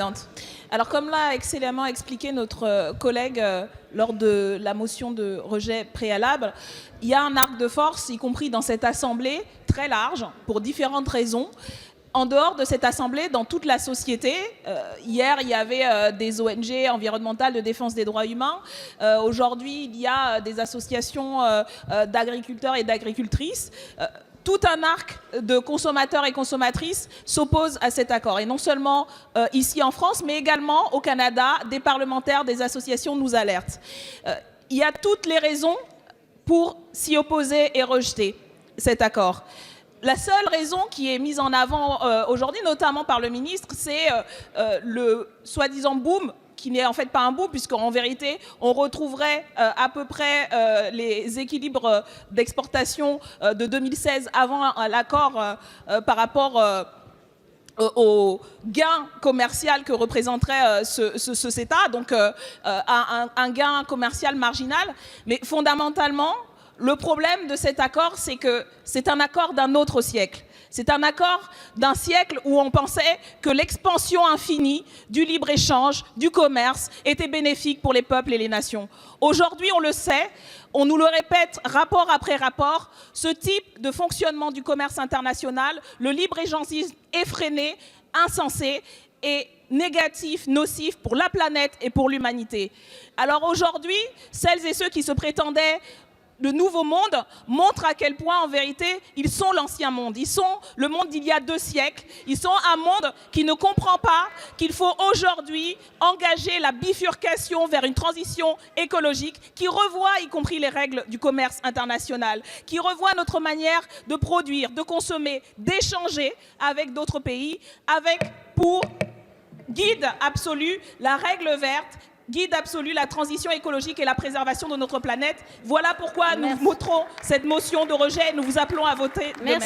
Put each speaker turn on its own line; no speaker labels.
Présidente. Alors comme l'a excellemment expliqué notre collègue lors de la motion de rejet préalable, il y a un arc de force, y compris dans cette assemblée, très large, pour différentes raisons. En dehors de cette assemblée, dans toute la société, hier il y avait des ONG environnementales de défense des droits humains. Aujourd'hui, il y a des associations d'agriculteurs et d'agricultrices. Tout un arc de consommateurs et consommatrices s'oppose à cet accord. Et non seulement ici en France, mais également au Canada, des parlementaires, des associations nous alertent. Il y a toutes les raisons pour s'y opposer et rejeter cet accord. La seule raison qui est mise en avant aujourd'hui, notamment par le ministre, c'est le soi-disant boom, qui n'est en fait pas un boom, puisqu'en vérité, on retrouverait à peu près les équilibres d'exportation de 2016 avant l'accord par rapport au gain commercial que représenterait ce CETA, donc un gain commercial marginal. Mais fondamentalement, le problème de cet accord, c'est que c'est un accord d'un autre siècle. C'est un accord d'un siècle où on pensait que l'expansion infinie du libre-échange, du commerce, était bénéfique pour les peuples et les nations. Aujourd'hui, on le sait, on nous le répète rapport après rapport, ce type de fonctionnement du commerce international, le libre-échangisme effréné, insensé et négatif, nocif pour la planète et pour l'humanité. Alors aujourd'hui, celles et ceux qui se prétendaient le nouveau monde montre à quel point, en vérité, ils sont l'ancien monde. Ils sont le monde d'il y a 2 siècles. Ils sont un monde qui ne comprend pas qu'il faut aujourd'hui engager la bifurcation vers une transition écologique qui revoit y compris les règles du commerce international, qui revoit notre manière de produire, de consommer, d'échanger avec d'autres pays, avec pour guide absolu la règle verte, guide absolu la transition écologique et la préservation de notre planète. Voilà pourquoi nous voterons cette motion de rejet et nous vous appelons à voter de même.